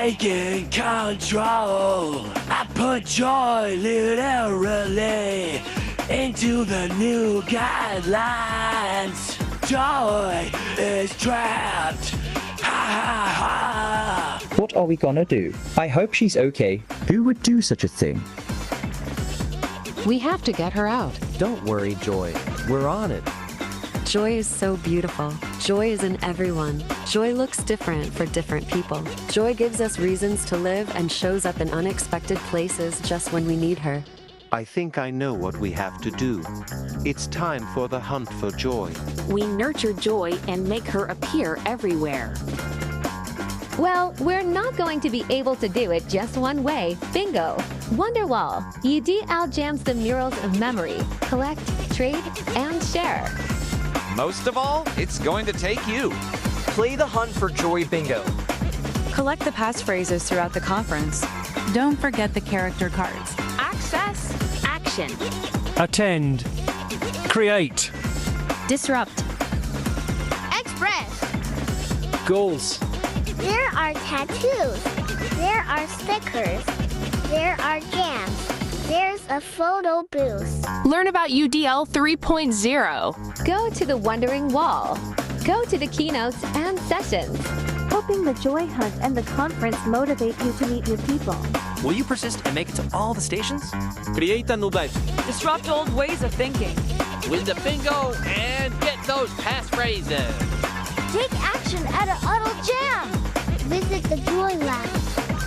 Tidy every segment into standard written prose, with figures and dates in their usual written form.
taking control. I put joy literally into the new guidelines. Joy is trapped. Ha ha ha. What are we gonna do? I hope she's okay. Who would do such a thing? We have to get her out. Don't worry, Joy. We're on it. Joy is so beautiful. Joy is in everyone. Joy looks different for different people. Joy gives us reasons to live and shows up in unexpected places just when we need her. I think I know what we have to do. It's time for the hunt for joy. We nurture joy and make her appear everywhere. Well, we're not going to be able to do it just one way. Bingo! Wonderwall. UDL jams the murals of memory. Collect, trade, and share. Most of all, it's going to take you. Play the Hunt for Joy Bingo. Collect the passphrases throughout the conference. Don't forget the character cards. Access, action. Attend. Create. Disrupt. Express. Goals. There are tattoos. There are stickers. There are jams. There's a photo booth. Learn about UDL 3.0. Go to the Wondering Wall. Go to the keynotes and sessions. Hoping the Joy Hunt and the conference motivate you to meet new people. Will you persist and make it to all the stations? Create a nouvelle. Disrupt old ways of thinking. Win the bingo and get those passphrases. Take action at a Uddle Jam. Visit the Joy Lab.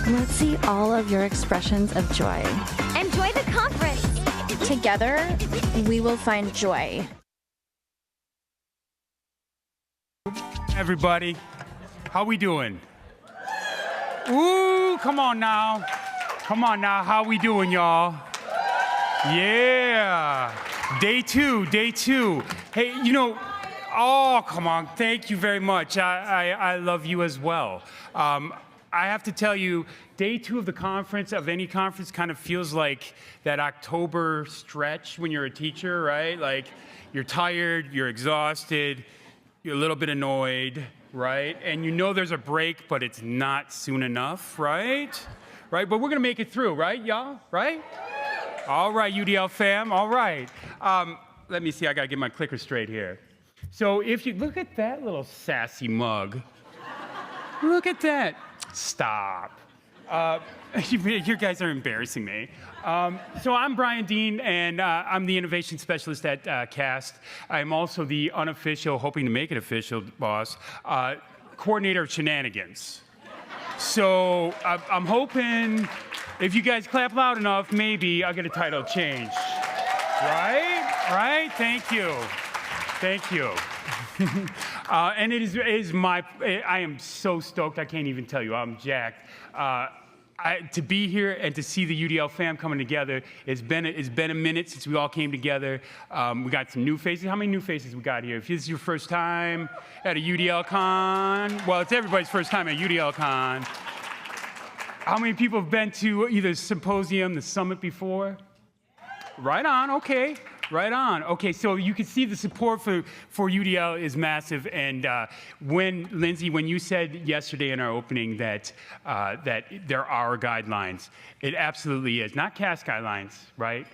Let's see all of your expressions of joy. Enjoy the conference. Together, we will find joy. Everybody, how we doing? Ooh, come on now. Come on now, how we doing, y'all? Yeah. Day two. Hey, oh, come on, thank you very much. I love you as well. I have to tell you, day two of the conference, of any conference, kind of feels like that October stretch when you're a teacher, right? Like, you're tired, you're exhausted, you're a little bit annoyed, right? And you know there's a break, but it's not soon enough, right? Right, but we're gonna make it through, right, y'all? Right? All right, UDL fam, all right. Let me see, I gotta get my clicker straight here. So if you look at that little sassy mug, look at that. Stop. You guys are embarrassing me. So I'm Brian Dean, and I'm the innovation specialist at CAST. I'm also the unofficial, hoping to make it official, boss, coordinator of shenanigans. So I'm hoping if you guys clap loud enough, maybe I'll get a title change. Right? Thank you. And it is I am so stoked, I can't even tell you, I'm jacked. To be here and to see the UDL fam coming together, it's been a minute since we all came together. We got some new faces. How many new faces we got here? If this is your first time at a UDL Con, well, it's everybody's first time at UDL Con. How many people have been to either symposium, the summit before? Right on, okay. Right on. Okay, so you can see the support for UDL is massive. And when, Lindsay, when you said yesterday in our opening that there are guidelines, it absolutely is. Not CAST guidelines, right?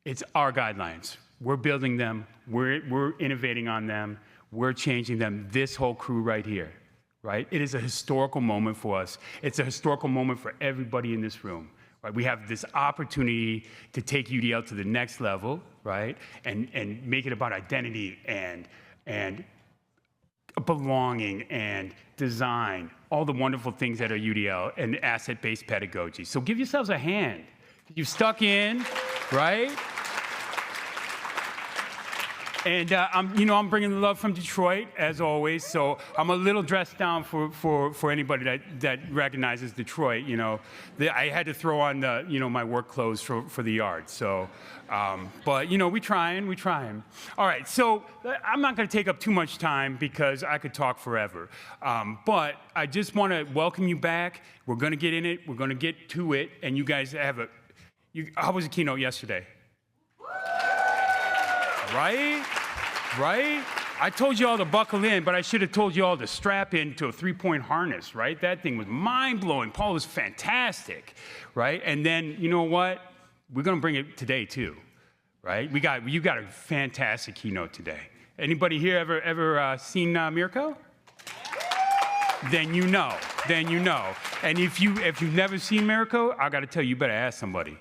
It's our guidelines. We're building them. We're innovating on them. We're changing them. This whole crew right here, right? It is a historical moment for us. It's a historical moment for everybody in this room. Right, we have this opportunity to take UDL to the next level, right? And make it about identity and belonging and design, all the wonderful things that are UDL and asset-based pedagogy. So give yourselves a hand. You've stuck in, right? And I'm bringing the love from Detroit, as always. So I'm a little dressed down for anybody that recognizes Detroit. I had to throw on my work clothes for the yard. So, but we trying. All right. So I'm not going to take up too much time because I could talk forever. But I just want to welcome you back. We're going to get in it. We're going to get to it. And you guys have how was the keynote yesterday? Right? I told you all to buckle in, but I should have told you all to strap into a three-point harness, right? That thing was mind-blowing. Paul was fantastic, right? And then, you know what? We're going to bring it today, too, right? You got a fantastic keynote today. Anybody here ever seen Mirko? Then you know. And if you've never seen Mirko, I got to tell you, you better ask somebody.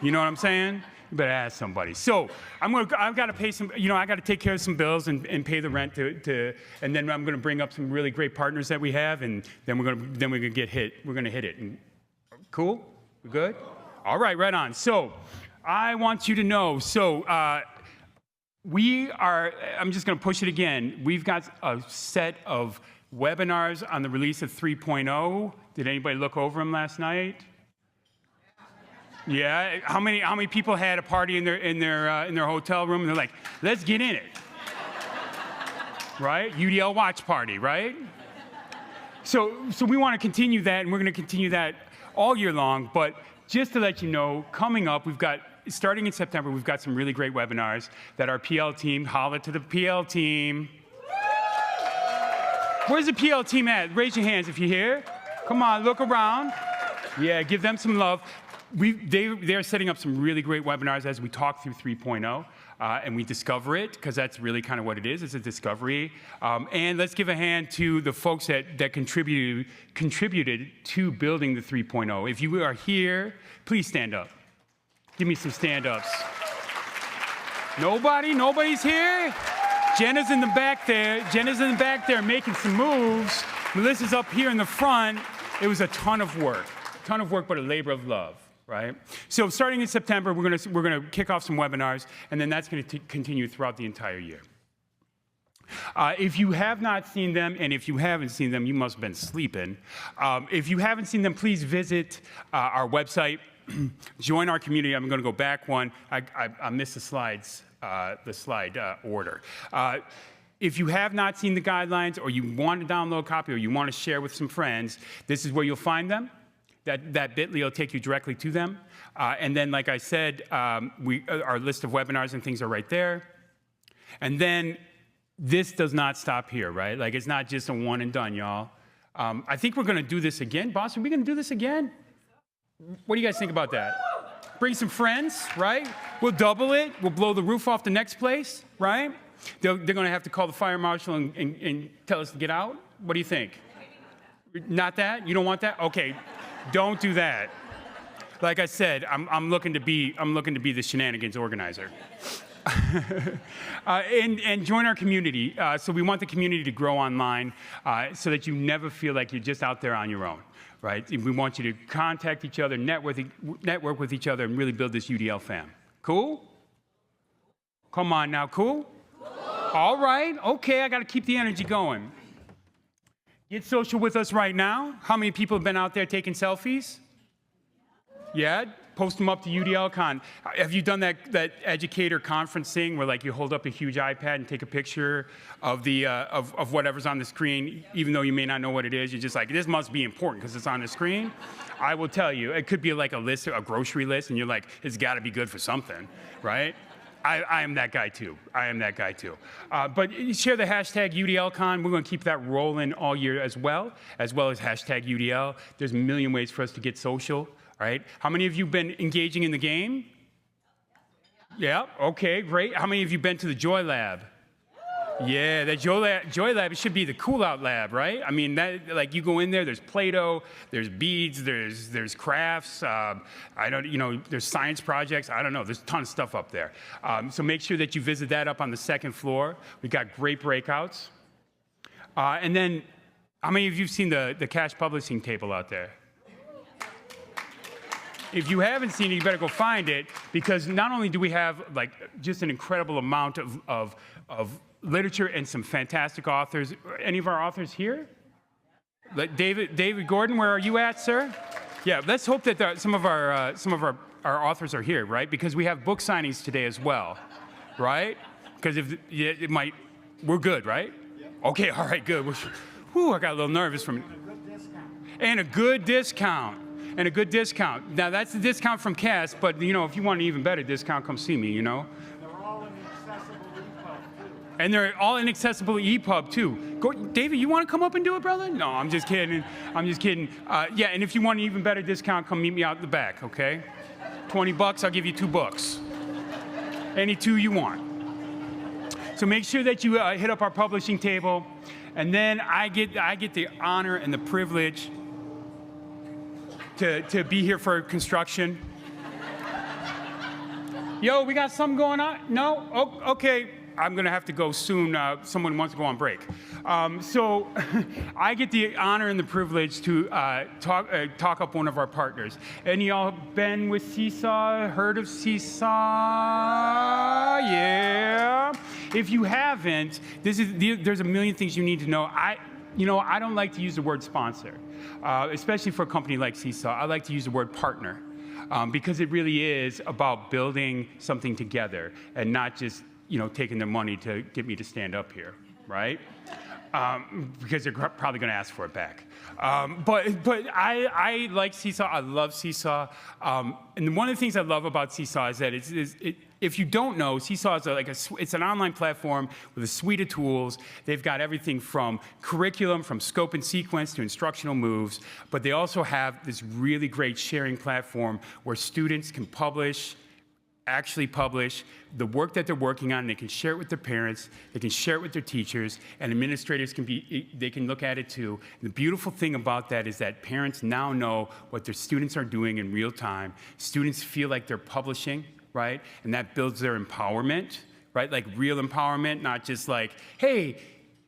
You know what I'm saying? You better ask somebody. So I've got to pay some. I got to take care of some bills and pay the rent and then I'm going to bring up some really great partners that we have, and then we're gonna get hit. We're gonna hit it. Cool? We good? All right, right on. So I want you to know. So I'm just going to push it again. We've got a set of webinars on the release of 3.0. Did anybody look over them last night? Yeah. How many people had a party in their hotel room and they're like, let's get in it, right? UDL watch party, right? So we want to continue that, and we're going to continue that all year long. But just to let you know, coming up, starting in September, we've got some really great webinars that our PL team, holla to the PL team. Where's the PL team at? Raise your hands if you're here. Come on, look around. Yeah, give them some love. They're setting up some really great webinars as we talk through 3.0 and we discover it, because that's really kind of what it is. It's a discovery. And let's give a hand to the folks that contributed to building the 3.0. If you are here, please stand up. Give me some stand-ups. Nobody's here? Jenna's in the back there making some moves. Melissa's up here in the front. It was a ton of work, but a labor of love, right? So starting in September, we're gonna kick off some webinars, and then that's gonna continue throughout the entire year. If you have not seen them, and if you haven't seen them, you must have been sleeping. If you haven't seen them, please visit our website. Join our community. I'm going to go back one. I missed the slide order. If you have not seen the guidelines, or you want to download a copy, or you want to share with some friends, this is where you'll find them. That bit.ly will take you directly to them. And then, like I said, our list of webinars and things are right there. And then this does not stop here, right? Like, it's not just a one and done, y'all. I think we're going to do this again. Boss, are we going to do this again? What do you guys think about that? Bring some friends, right? We'll double it. We'll blow the roof off the next place, right? They're going to have to call the fire marshal and tell us to get out. What do you think? Not that? You don't want that? Okay, don't do that. Like I said, I'm looking to be the shenanigans organizer. And join our community. So we want the community to grow online, so that you never feel like you're just out there on your own. Right? We want you to contact each other, network with each other, and really build this UDL fam. Cool? Come on now, cool? All right, okay, I got to keep the energy going. Get social with us right now. How many people have been out there taking selfies? Yeah? Post them up to UDLCon. Have you done that educator conference thing where, like, you hold up a huge iPad and take a picture of the of whatever's on the screen, even though you may not know what it is? You're just like, this must be important because it's on the screen. I will tell you, it could be like a grocery list, and you're like, it's got to be good for something, right? I am that guy too. But share the hashtag UDLCon. We're going to keep that rolling all year as well as hashtag UDL. There's a million ways for us to get social. Right? How many of you been engaging in the game? Yeah, okay, great. How many of you been to the Joy Lab? Yeah, that Joy Lab, it should be the cool out lab, right? I mean, like, you go in there, there's Play-Doh, there's beads, there's crafts, there's science projects, I don't know, there's a ton of stuff up there. So make sure that you visit that up on the second floor. We've got great breakouts. And then, how many of you have seen the cash publishing table out there? If you haven't seen it, you better go find it, because not only do we have, like, just an incredible amount of literature and some fantastic authors. Any of our authors here? Like David Gordon, where are you at, sir? Yeah, let's hope that some of our authors are here, right? Because we have book signings today as well, right? Because we're good, right? Okay, all right, good. Whew, I got a little nervous from it. And a good discount. Now, that's the discount from Cass, but, if you want an even better discount, come see me, They're all in the accessible repo, too. And they're all inaccessible at EPUB too. David, you want to come up and do it, brother? No, I'm just kidding. I'm just kidding. Yeah, and if you want an even better discount, come meet me out in the back, okay? $20, I'll give you 2 books. Any 2 you want. So make sure that you hit up our publishing table, and then I get the honor and the privilege to be here for construction. Yo, we got something going on? No? Oh, okay. I'm going to have to go soon. Someone wants to go on break. So I get the honor and the privilege to talk up one of our partners. Any of y'all been with Seesaw? Heard of Seesaw? Yeah. If you haven't, there's a million things you need to know. I don't like to use the word sponsor, especially for a company like Seesaw. I like to use the word partner. Because it really is about building something together and not just taking their money to get me to stand up here, right? Because they're probably going to ask for it back. But I like Seesaw. I love Seesaw. And one of the things I love about Seesaw is that if you don't know, Seesaw is it's an online platform with a suite of tools. They've got everything from curriculum, from scope and sequence to instructional moves, but they also have this really great sharing platform where students can actually publish the work that they're working on. They can share it with their parents, they can share it with their teachers, and administrators they can look at it too. And the beautiful thing about that is that parents now know what their students are doing in real time. Students feel like they're publishing, right? And that builds their empowerment, right? Like real empowerment, not just like, hey,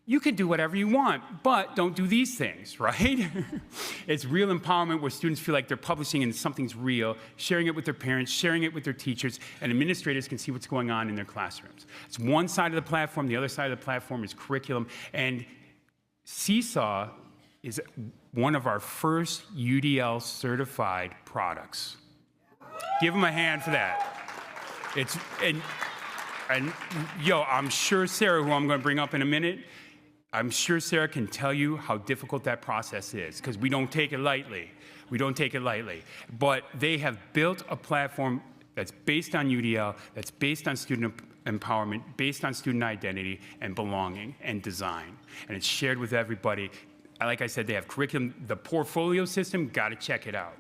you can do whatever you want, but don't do these things, right? It's real empowerment where students feel like they're publishing and something's real, sharing it with their parents, sharing it with their teachers, and administrators can see what's going on in their classrooms. It's one side of the platform. The other side of the platform is curriculum. And Seesaw is one of our first UDL certified products. Give them a hand for that. And yo, I'm sure Sarah, who I'm going to bring up in a minute, I'm sure Sarah can tell you how difficult that process is, because we don't take it lightly. We don't take it lightly. But they have built a platform that's based on UDL, that's based on student empowerment, based on student identity and belonging and design. And it's shared with everybody. Like I said, they have curriculum. The portfolio system, got to check it out.